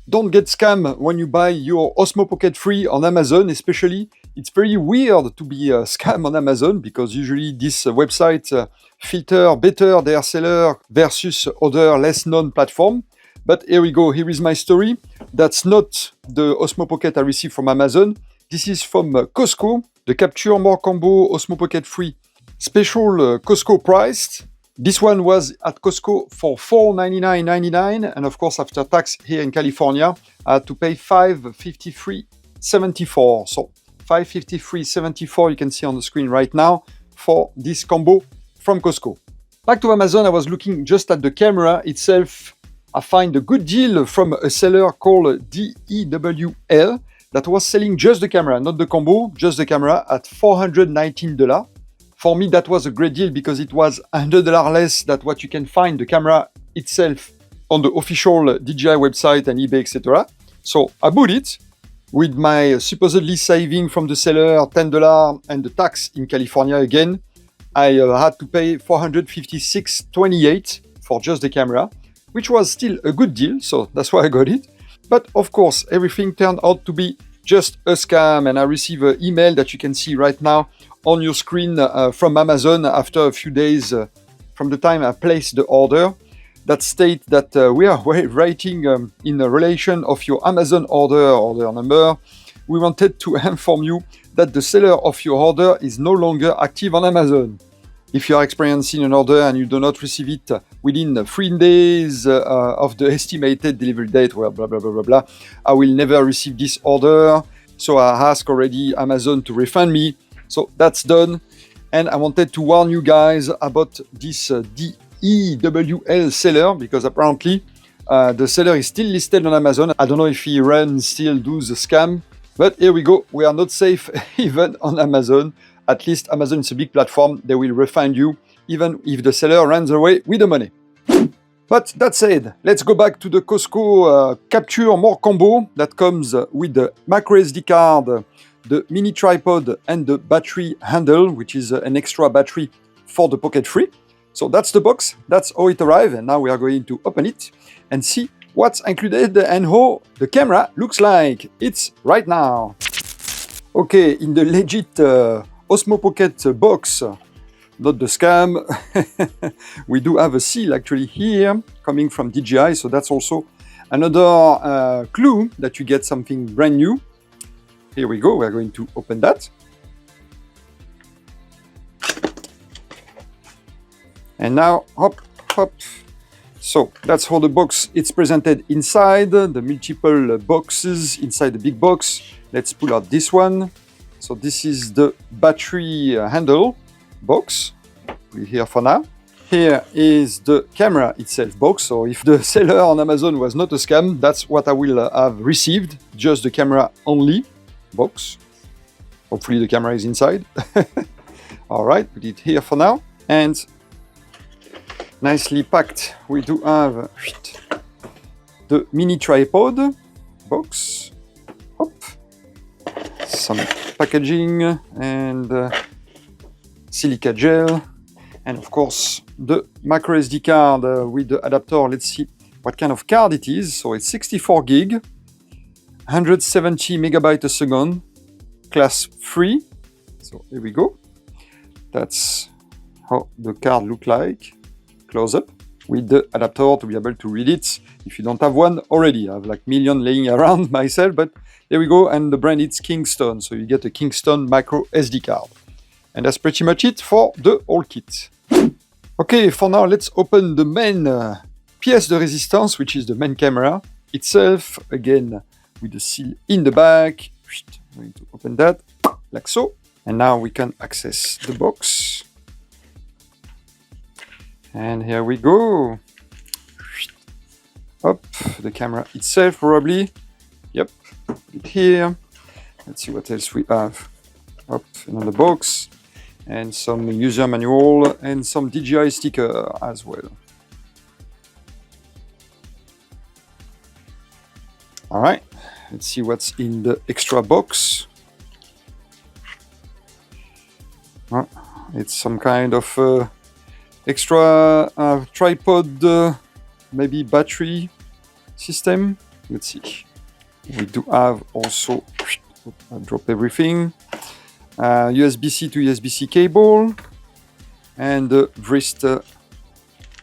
Don't get scammed when you buy your Osmo Pocket 3 on Amazon, especially. It's very weird to be scammed on Amazon because usually this website filter better their seller versus other less known platform. But here we go. Here is my story. That's not the Osmo Pocket I received from Amazon. This is from Costco, the Capture More Combo Osmo Pocket 3 special Costco priced. This one was at Costco for $499.99, and of course, after tax here in California, I had to pay $553.74. So $553.74 you can see on the screen right now for this combo from Costco. Back to Amazon, I was looking just at the camera itself. I find a good deal from a seller called DEWL that was selling just the camera, not the combo, just the camera at $419. For me, that was a great deal because it was $100 less than what you can find the camera itself on the official DJI website and eBay, etc. So I bought it with my supposedly saving from the seller $10 and the tax in California again. I had to pay $456.28 for just the camera, which was still a good deal, so that's why I got it. But of course, everything turned out to be just a scam, and I received an email that you can see right now on your screen from Amazon after a few days from the time I placed the order that state that we are writing in relation of your Amazon order number. We wanted to inform you that the seller of your order is no longer active on Amazon. If you are experiencing an order and you do not receive it within 3 days of the estimated delivery date, well, blah, blah, blah, blah, blah, I will never receive this order. So I asked already Amazon to refund me. So that's done. And I wanted to warn you guys about this DEWL seller because apparently the seller is still listed on Amazon. I don't know if he still does the scam, but here we go. We are not safe even on Amazon. At least Amazon is a big platform. They will refund you even if the seller runs away with the money. But that said, let's go back to the Costco Capture More Combo that comes with the MicroSD card, the mini tripod, and the battery handle, which is an extra battery for the Pocket 3. So that's the box, that's how it arrived, and now we are going to open it and see what's included and how the camera looks like. It's right now. Okay, in the legit Osmo Pocket box, not the scam, we do have a seal actually here coming from DJI, so that's also another clue that you get something brand new. Here we go, we're going to open that. And now, hop, hop. So that's how the box is presented inside, the multiple boxes inside the big box. Let's pull out this one. So this is the battery handle box. Put it here for now. Here is the camera itself box. So if the seller on Amazon was not a scam, that's what I will have received, just the camera only box. Hopefully the camera is inside. All right, put it here for now. And nicely packed, we do have the mini tripod box. Hop. Some packaging and silica gel. And of course, the microSD card with the adapter. Let's see what kind of card it is. So it's 64 gig, 170 megabytes a second, class 3. So here we go. That's how the card looks like, close up, with the adapter to be able to read it. If you don't have one already, I have like million laying around myself, but there we go. And the brand is Kingston. So you get a Kingston micro SD card. And that's pretty much it for the whole kit. Okay, for now, let's open the main pièce de résistance, which is the main camera itself. Again, with the seal in the back. I'm going to open that like so. And now we can access the box. And here we go. Up, the camera itself probably. Yep, put it here. Let's see what else we have. Up, another box. And some user manual and some DJI sticker as well. All right, let's see what's in the extra box. It's some kind of extra tripod, maybe battery system. let's see. We do have also, I'll drop everything, USB-C to USB-C cable, and the wrist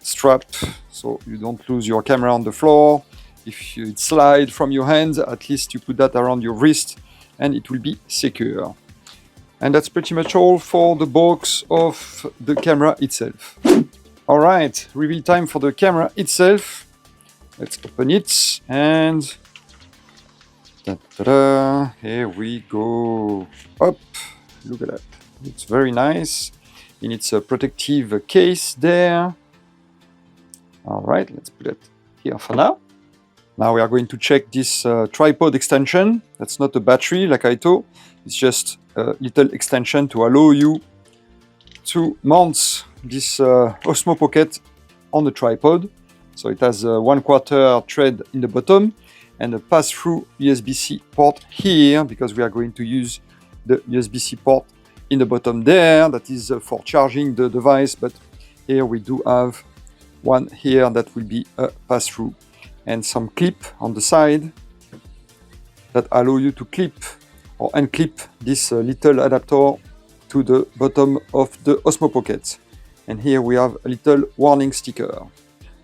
strap, so you don't lose your camera on the floor. If it slides from your hands, at least you put that around your wrist and it will be secure. And that's pretty much all for the box of the camera itself. All right, reveal time for the camera itself. Let's open it and ta-da, here we go. Up, look at that. It's very nice in its protective case there. All right, let's put it here for now. Now we are going to check this tripod extension. That's not a battery like I thought. It's just a little extension to allow you to mount this Osmo Pocket on the tripod. So it has a 1/4 thread in the bottom and a pass-through USB-C port here, because we are going to use the USB-C port in the bottom there. That is for charging the device, but here we do have one here that will be a pass-through, and some clip on the side that allow you to clip or unclip this little adapter to the bottom of the Osmo Pocket. And here we have a little warning sticker,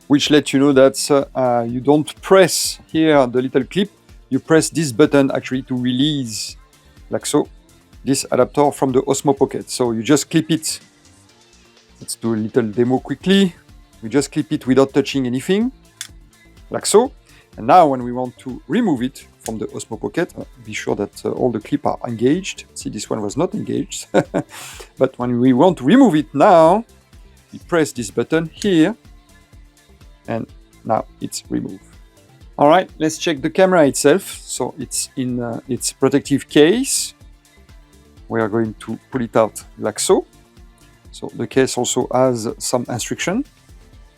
which lets you know that you don't press here the little clip, you press this button actually to release, like so, this adapter from the Osmo Pocket. So you just clip it. Let's do a little demo quickly. We just clip it without touching anything, like so. And now when we want to remove it from the Osmo Pocket, be sure that all the clips are engaged. See, this one was not engaged. But when we want to remove it now, we press this button here, and now it's removed. All right, let's check the camera itself. So it's in its protective case. We are going to pull it out like so. So the case also has some instruction,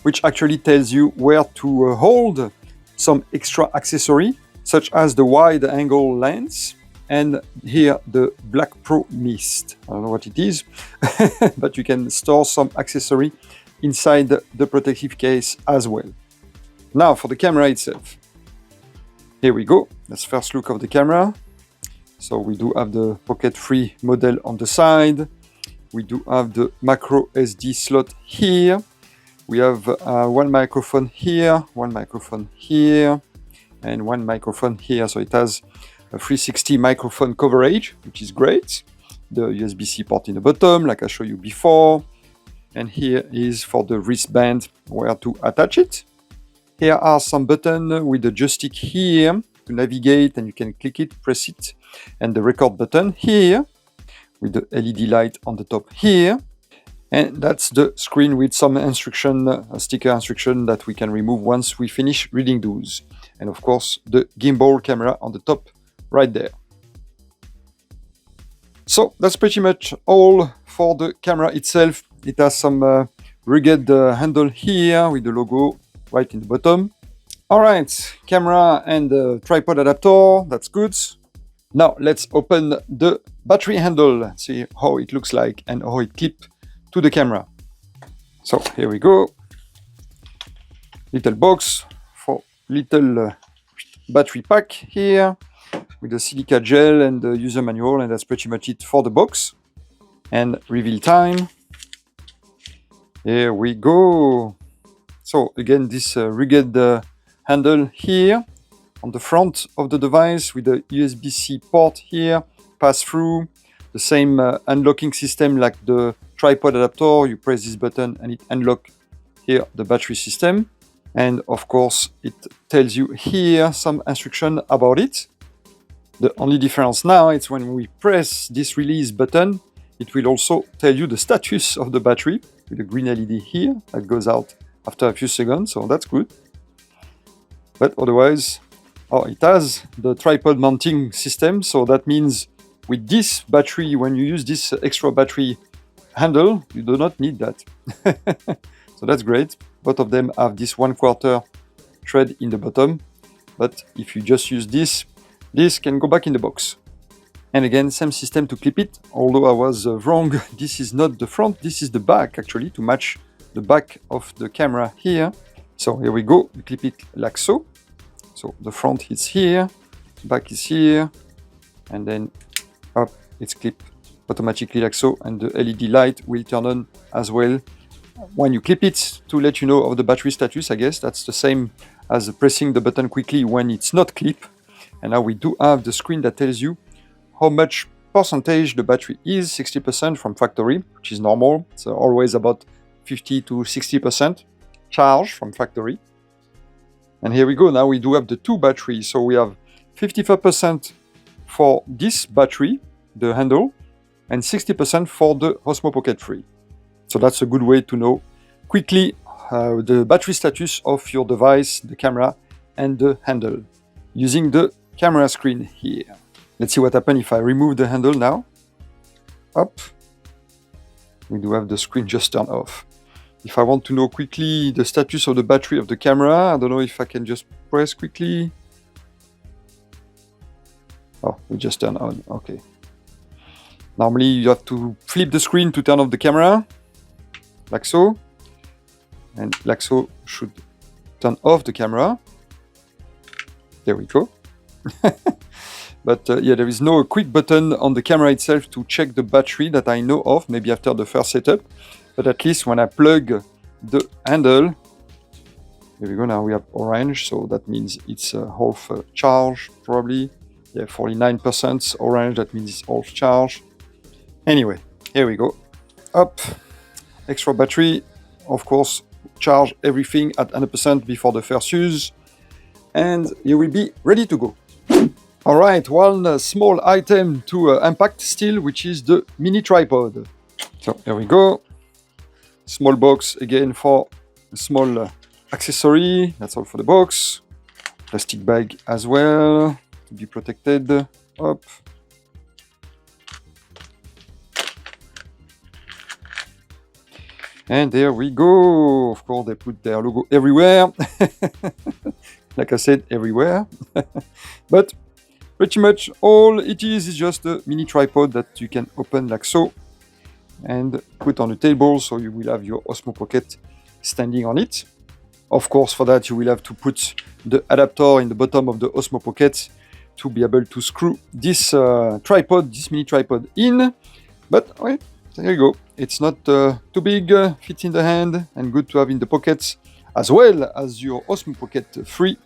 which actually tells you where to hold some extra accessory, such as the wide angle lens, and here the Black Pro Mist. I don't know what it is, but you can store some accessory inside the protective case as well. Now for the camera itself. Here we go. Let's first look of the camera. So we do have the Pocket 3 model on the side. We do have the MicroSD slot here. We have one microphone here, one microphone here, and one microphone here. So it has a 360 microphone coverage, which is great. The USB-C port in the bottom, like I showed you before. And here is for the wristband where to attach it. Here are some buttons with the joystick here to navigate, and you can click it, press it, and the record button here with the LED light on the top here. And that's the screen with some instruction, sticker instruction that we can remove once we finish reading those. And of course, the gimbal camera on the top right there. So that's pretty much all for the camera itself. It has some rugged handle here with the logo right in the bottom. All right, camera and tripod adapter, that's good. Now let's open the battery handle, see how it looks like and how it clips to the camera. So here we go. Little box for little battery pack here with the silica gel and the user manual, and that's pretty much it for the box. And reveal time. Here we go. So again, this rugged handle here on the front of the device with the USB-C port here, pass through, the same unlocking system like the tripod adapter. You press this button and it unlocks here the battery system. And of course, it tells you here some instruction about it. The only difference now is when we press this release button, it will also tell you the status of the battery with a green LED here that goes out after a few seconds, so that's good. But otherwise, it has the tripod mounting system, so that means with this battery, when you use this extra battery handle, you do not need that. So that's great. Both of them have this 1/4 thread in the bottom, but if you just use this, this can go back in the box. And again, same system to clip it, although I was wrong. This is not the front, this is the back actually, to match the back of the camera here. So here we go, you clip it like so. So the front is here, back is here, and then up, it's clipped automatically like so, and the LED light will turn on as well when you clip it to let you know of the battery status. I guess that's the same as pressing the button quickly when it's not clipped. And now we do have the screen that tells you how much percentage the battery is, 60% from factory, which is normal. So always about 50 to 60% charge from factory. And here we go. Now we do have the two batteries. So we have 55% for this battery, the handle, and 60% for the Osmo Pocket 3. So that's a good way to know quickly the battery status of your device, the camera, and the handle, using the camera screen here. Let's see what happens if I remove the handle now. Up. We do have the screen just turned off. If I want to know quickly the status of the battery of the camera, I don't know if I can just press quickly. Oh, we just turned on, okay. Normally you have to flip the screen to turn off the camera, like so. And like so should turn off the camera. There we go. But yeah, there is no quick button on the camera itself to check the battery that I know of, maybe after the first setup. But at least when I plug the handle, here we go, now we have orange, so that means it's half charge, probably. Yeah, 49% orange, that means it's half charge. Anyway, here we go. Up, extra battery, of course, charge everything at 100% before the first use, and you will be ready to go. All right, one small item to unpack still, which is the mini tripod. So here we go. Small box again for a small accessory. That's all for the box. Plastic bag as well to be protected. Up. And there we go. Of course, they put their logo everywhere. Like I said, everywhere. But pretty much all it is just a mini tripod that you can open like so and put on the table, so you will have your Osmo Pocket standing on it. Of course, for that you will have to put the adapter in the bottom of the Osmo Pocket to be able to screw this tripod, this mini tripod in. But well, there you go. It's not too big, fits in the hand, and good to have in the pockets, as well as your Osmo Pocket 3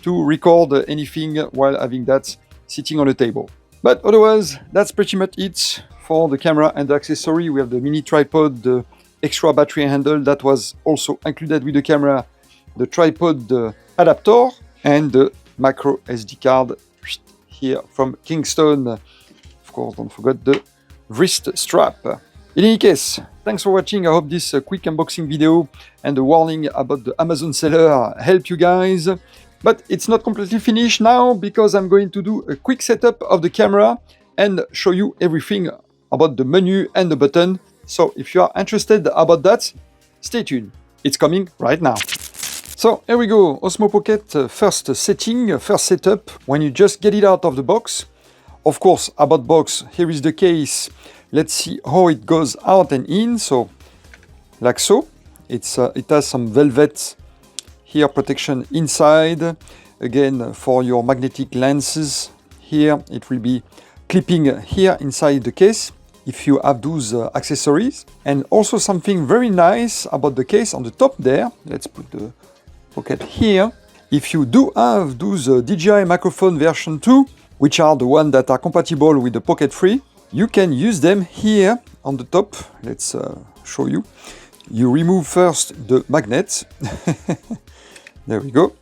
to record anything while having that sitting on the table. But otherwise, that's pretty much it for the camera and the accessory. We have the mini tripod, the extra battery handle that was also included with the camera, the tripod the adapter, and the MicroSD card here from Kingston. Of course, don't forget the wrist strap. In any case, thanks for watching. I hope this quick unboxing video and the warning about the Amazon seller helped you guys. But it's not completely finished now, because I'm going to do a quick setup of the camera and show you everything about the menu and the button. So if you are interested about that, stay tuned. It's coming right now. So here we go, Osmo Pocket first setting, first setup, when you just get it out of the box. Of course, about box, here is the case. Let's see how it goes out and in. So, like so, it has some velvet here protection inside. Again, for your magnetic lenses, here it will be clipping here inside the case if you have those accessories. And also something very nice about the case on the top there. Let's put the pocket here. If you do have those DJI microphone version 2, which are the ones that are compatible with the Pocket 3, you can use them here on the top. Let's show you. You remove first the magnet. There we go.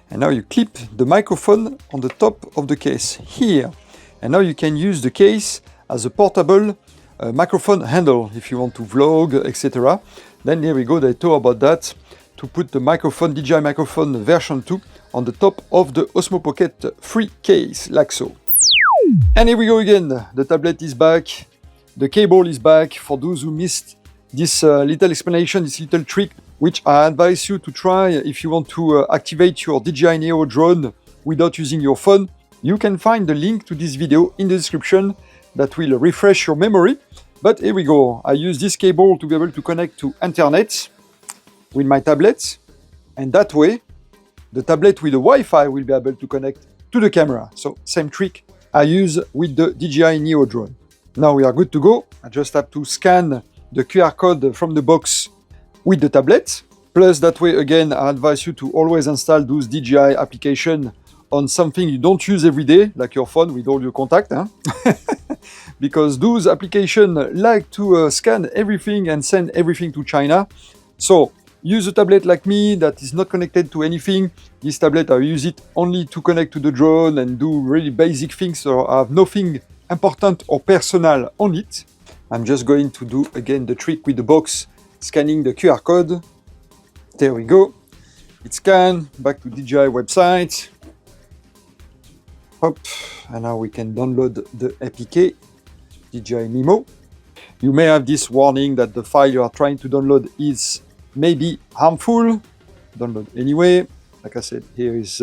And now you clip the microphone on the top of the case here. And now you can use the case as a portable microphone handle if you want to vlog, etc. Then here we go, they talk about that, to put the microphone, DJI microphone version 2 on the top of the Osmo Pocket 3 case, like so. And here we go again, the tablet is back, the cable is back. For those who missed this little explanation, this little trick, which I advise you to try if you want to activate your DJI Neo drone without using your phone, you can find the link to this video in the description that will refresh your memory. But here we go, I use this cable to be able to connect to internet with my tablet, and that way the tablet with the Wi-Fi will be able to connect to the camera. So same trick I use with the DJI Neo drone. Now we are good to go. I just have to scan the QR code from the box with the tablet. Plus that way, again, I advise you to always install those DJI applications on something you don't use every day, like your phone with all your contacts. Because those applications like to scan everything and send everything to China. So use a tablet like me that is not connected to anything. This tablet, I use it only to connect to the drone and do really basic things, so I have nothing important or personal on it. I'm just going to do again the trick with the box, scanning the QR code. There we go. It's scanned, back to DJI website. Hop, and now we can download the APK, DJI Mimo. You may have this warning that the file you are trying to download is maybe harmful. Download anyway. Like I said, here is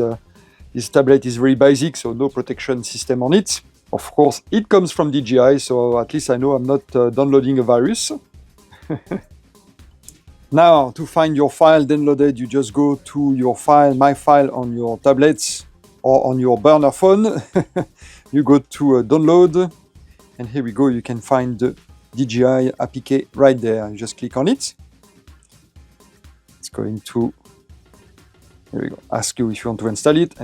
this tablet is very basic, so no protection system on it. Of course, it comes from DJI, so at least I know I'm not downloading a virus. Now, to find your file downloaded, you just go to your file, My File on your tablets or on your burner phone. You go to Download, and here we go. You can find the DJI APK right there. You just click on it. It's going to, here we go, ask you if you want to install it,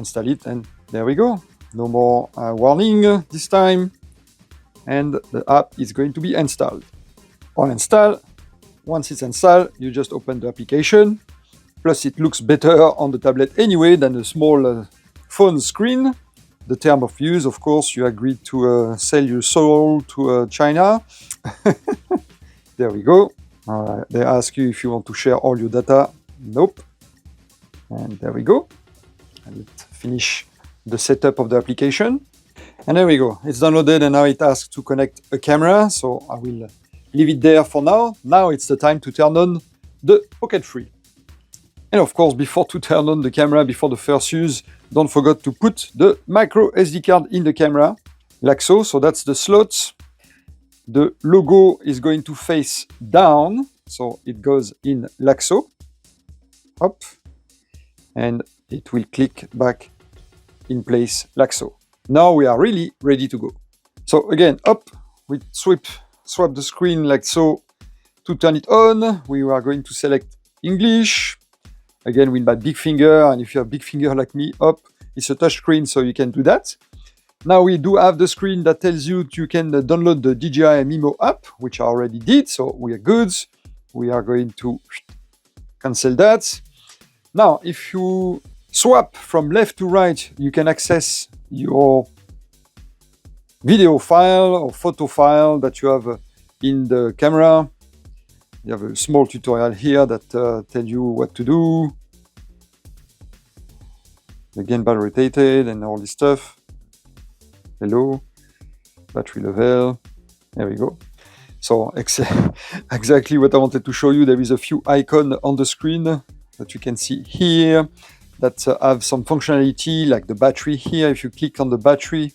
and there we go. No more warning this time. And the app is going to be installed. On install, once it's installed, you just open the application. Plus, it looks better on the tablet anyway than a small phone screen. The term of use, of course, you agreed to sell your soul to China. There we go. They ask you if you want to share all your data. Nope. And there we go. And let's finish the setup of the application. And there we go. It's downloaded, and now it asks to connect a camera. So I will leave it there for now. Now it's the time to turn on the Pocket 3. And of course, before to turn on the camera, before the first use, don't forget to put the MicroSD card in the camera, like so. So that's the slots. The logo is going to face down, so it goes in like so. Up. And it will click back in place like so. Now we are really ready to go. So again, up, we swap the screen like so to turn it on. We are going to select English. Again, with my big finger, and if you have big finger like me, up, it's a touch screen, so you can do that. Now we do have the screen that tells you can download the DJI Mimo app, which I already did, so we are good. We are going to cancel that. Now, if you swap from left to right, you can access your video file or photo file that you have in the camera. You have a small tutorial here that tells you what to do. The gimbal rotated and all this stuff. Hello, battery level. There we go. So exactly what I wanted to show you. There is a few icons on the screen that you can see here that have some functionality, like the battery here. If you click on the battery,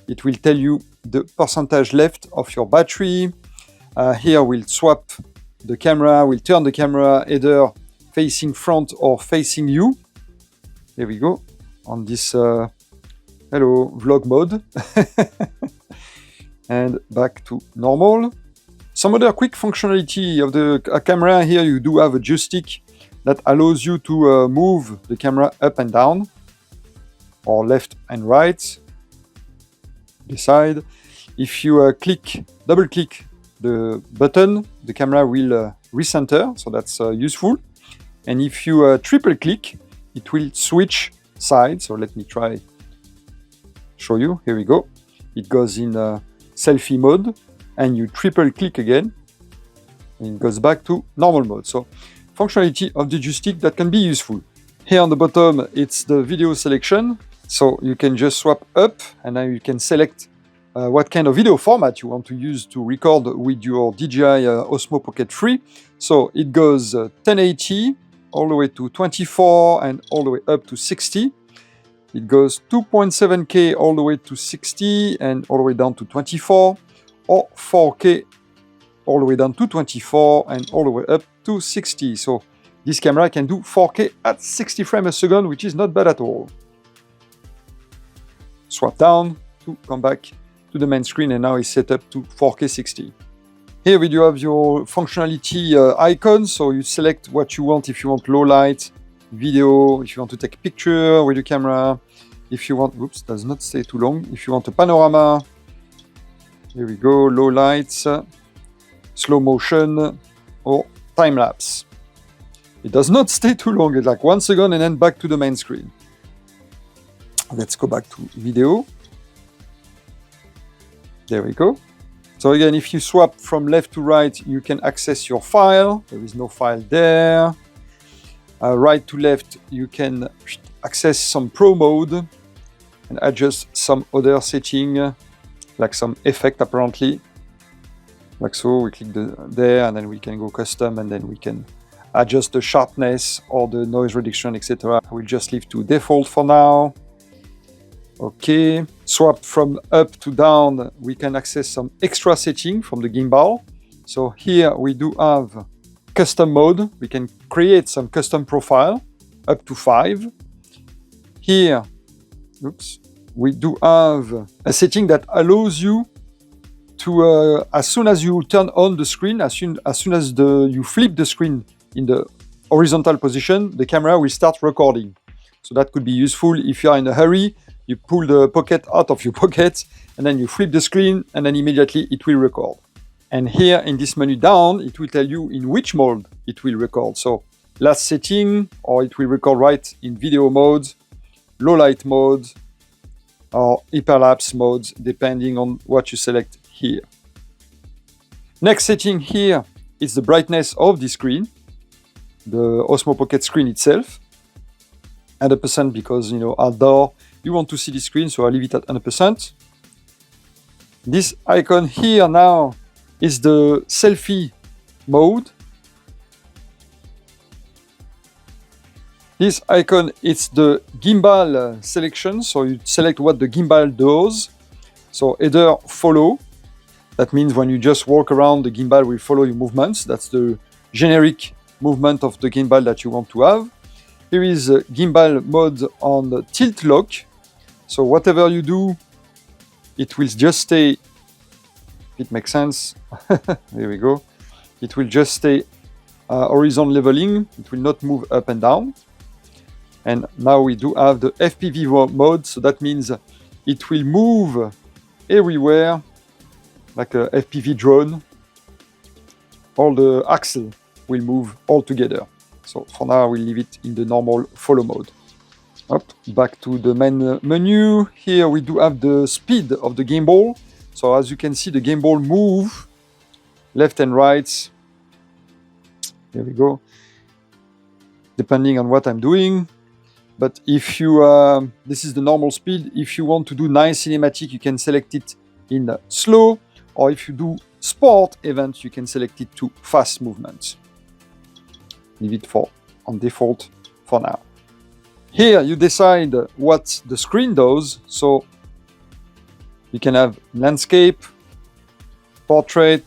it will tell you the percentage left of your battery. Here we'll swap the camera, we'll turn the camera either facing front or facing you. There we go, on this hello vlog mode. And back to normal. Some other quick functionality of the camera here, you do have a joystick that allows you to move the camera up and down, or left and right, decide. If you double click the button, the camera will recenter, so that's useful. And if you triple click, it will switch sides. So let me show you. Here we go. It goes in selfie mode, and you triple click again, and it goes back to normal mode. So functionality of the joystick that can be useful. Here on the bottom, it's the video selection. So you can just swap up, and now you can select what kind of video format you want to use to record with your DJI Osmo Pocket 3. So it goes 1080 all the way to 24 and all the way up to 60. It goes 2.7K all the way to 60 and all the way down to 24, or 4K all the way down to 24 and all the way up to 60. So this camera can do 4K at 60 frames a second, which is not bad at all. Swap down to come back to the main screen, and now it's set up to 4K 60. Here we do have your functionality icon, so you select what you want. If you want low light, video, if you want to take a picture with your camera, if you want, oops, does not stay too long. If you want a panorama, here we go, low lights, slow motion, or time lapse. It does not stay too long, it's like 1 second and then back to the main screen. Let's go back to video. There we go. So again, if you swap from left to right, you can access your file. There is no file there. Right to left, you can access some pro mode and adjust some other setting, like some effect apparently. Like so, we click there and then we can go custom and then we can adjust the sharpness or the noise reduction, etc. I will just leave to default for now. Okay, swap from up to down, we can access some extra setting from the gimbal. So here we do have custom mode. We can create some custom profile up to 5. Here, oops, we do have a setting that allows you to, as soon as you turn on the screen, as soon as you flip the screen in the horizontal position, the camera will start recording. So that could be useful if you are in a hurry. You pull the pocket out of your pocket and then you flip the screen and then immediately it will record. And here in this menu down, it will tell you in which mode it will record. So last setting, or it will record right in video mode, low light mode, or hyperlapse modes, depending on what you select here. Next setting here is the brightness of the screen, the Osmo Pocket screen itself. 100% because, you know, outdoor, you want to see the screen, so I'll leave it at 100%. This icon here now is the selfie mode. This icon is the gimbal selection, so you select what the gimbal does. So either follow, that means when you just walk around, the gimbal will follow your movements. That's the generic movement of the gimbal that you want to have. Here is a gimbal mode on the tilt lock. So whatever you do, it will just stay, if it makes sense, there we go. It will just stay horizontal leveling. It will not move up and down. And now we do have the FPV mode. So that means it will move everywhere like a FPV drone. All the axle will move all together. So for now, we'll leave it in the normal follow mode. Up, back to the main menu. Here we do have the speed of the gimbal. So as you can see, the gimbal move left and right. There we go. Depending on what I'm doing. But if you, this is the normal speed. If you want to do nice cinematic, you can select it in slow. Or if you do sport event, you can select it to fast movements. Leave it on default for now. Here you decide what the screen does. So you can have landscape, portrait,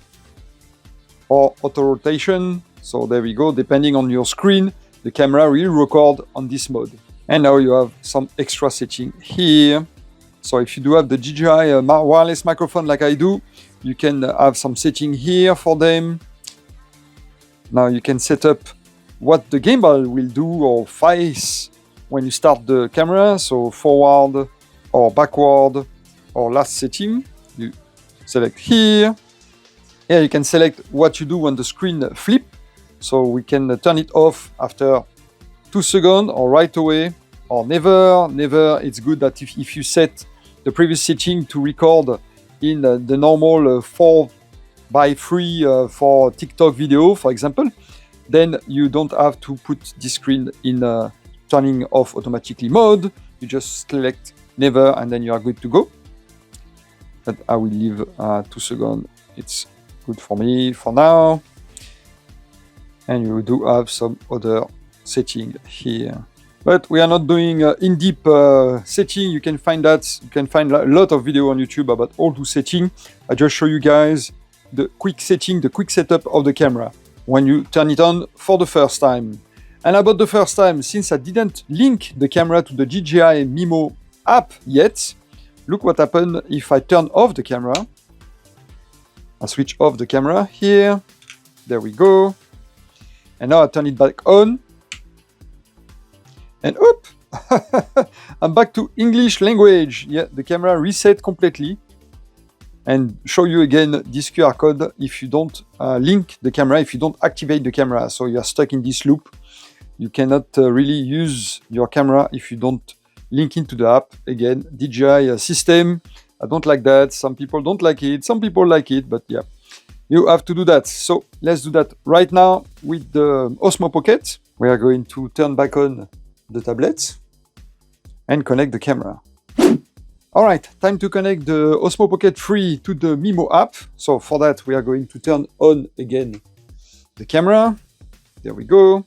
or auto rotation. So there we go. Depending on your screen, the camera will record on this mode. And now you have some extra setting here. So if you do have the DJI wireless microphone like I do, you can have some setting here for them. Now you can set up what the gimbal will do or face when you start the camera. So forward or backward or last setting. You select here. Here you can select what you do when the screen flip. So we can turn it off after 2 seconds or right away or never. Never. It's good that if you set the previous setting to record in the normal 4:3 for TikTok video, for example, then you don't have to put this screen in turning off automatically mode. You just select never and then you are good to go. But I will leave 2 seconds. It's good for me for now. And you do have some other setting here. But we are not doing in-deep setting. You can find that. You can find a lot of video on YouTube about all those settings. I just show you guys the quick setting, the quick setup of the camera when you turn it on for the first time. And about the first time, since I didn't link the camera to the DJI Mimo app yet, look what happened if I turn off the camera. I switch off the camera here. There we go. And now I turn it back on. And oop! I'm back to English language. Yeah, the camera reset completely. And show you again this QR code if you don't link the camera, if you don't activate the camera. So you're stuck in this loop. You cannot really use your camera if you don't link into the app. Again, DJI system. I don't like that. Some people don't like it. Some people like it, but yeah, you have to do that. So let's do that right now with the Osmo Pocket. We are going to turn back on the tablet and connect the camera. All right, time to connect the Osmo Pocket 3 to the Mimo app. So for that, we are going to turn on again the camera. There we go.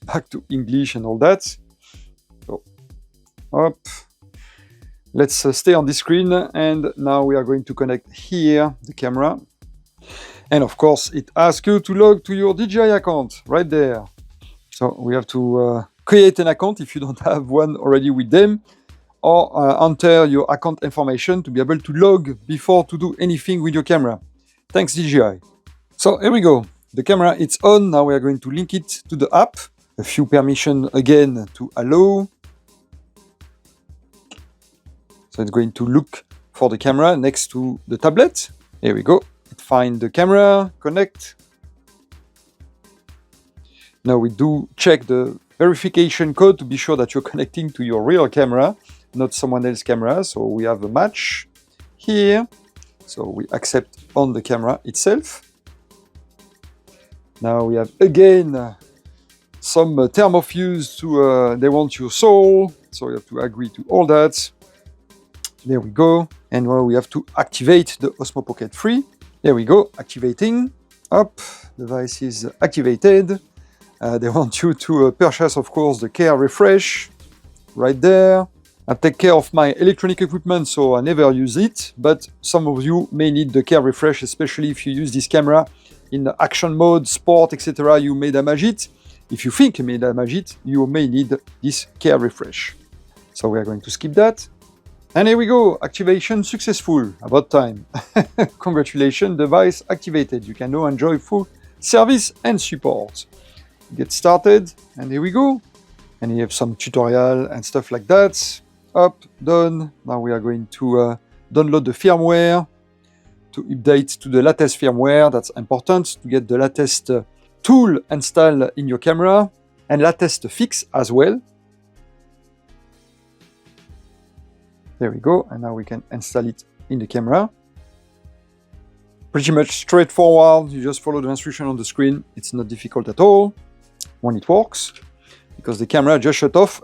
Back to English and all that. So, up. Let's stay on this screen. And now we are going to connect here the camera. And of course, it asks you to log to your DJI account right there. So we have to create an account if you don't have one already with them, or enter your account information to be able to log before to do anything with your camera. Thanks, DJI. So here we go. The camera, it's on. Now we are going to link it to the app. A few permissions again to allow. So it's going to look for the camera next to the tablet. Here we go. Find the camera, connect. Now we do check the verification code to be sure that you're connecting to your real camera, not someone else's camera. So we have a match here. So we accept on the camera itself. Now we have again some term of use to, they want your soul. So you have to agree to all that. There we go. And now we have to activate the Osmo Pocket 3. There we go, activating. Up, device is activated. They want you to purchase, of course, the Care Refresh right there. I take care of my electronic equipment, so I never use it. But some of you may need the Care Refresh, especially if you use this camera in action mode, sport, etc. You may damage it. If you think you may damage it, you may need this Care Refresh. So we are going to skip that. And here we go, activation successful, about time. Congratulations, device activated. You can now enjoy full service and support. Get started, and here we go. And you have some tutorial and stuff like that. Up, done. Now we are going to download the firmware to update to the latest firmware. That's important to get the latest tool installed in your camera and latest fix as well. There we go, and now we can install it in the camera. Pretty much straightforward, you just follow the instruction on the screen. It's not difficult at all when it works, because the camera just shut off.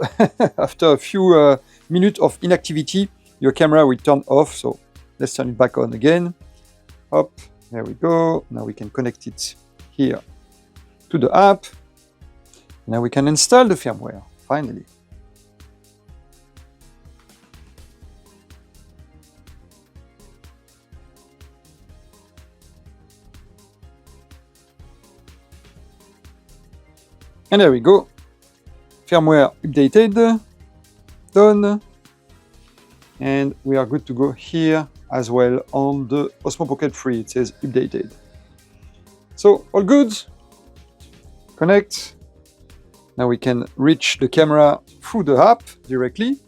After a few minutes of inactivity, your camera will turn off, so let's turn it back on again. Up, there we go. Now we can connect it here to the app. Now we can install the firmware, finally. And there we go. Firmware updated. Done. And we are good to go here as well on the Osmo Pocket 3. It says updated. So all good. Connect. Now we can reach the camera through the app directly.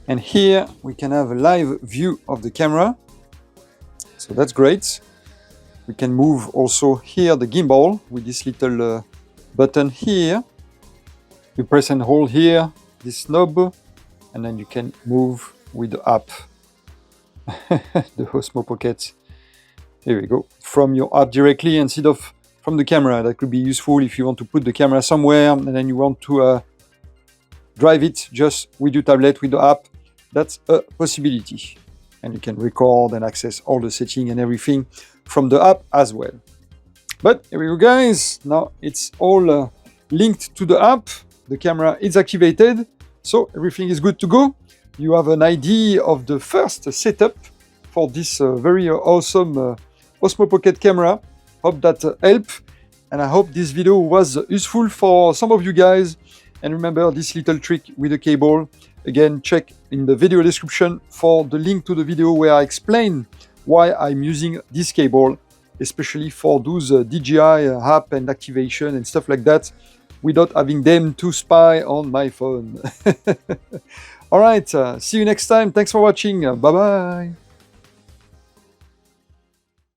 And here we can have a live view of the camera. So that's great. We can move also here the gimbal with this little button here. You press and hold here this knob, and then you can move with the app. The Osmo Pocket. Here we go. From your app directly instead of from the camera. That could be useful if you want to put the camera somewhere and then you want to drive it just with your tablet with the app. That's a possibility. And you can record and access all the settings and everything from the app as well. But here we go, guys. Now it's all linked to the app. The camera is activated, so everything is good to go. You have an idea of the first setup for this very awesome Osmo Pocket camera. Hope that helped. And I hope this video was useful for some of you guys. And remember this little trick with the cable. Again, check in the video description for the link to the video where I explain why I'm using this cable, especially for those DJI app and activation and stuff like that, without having them to spy on my phone. All right, see you next time. Thanks for watching. Bye-bye.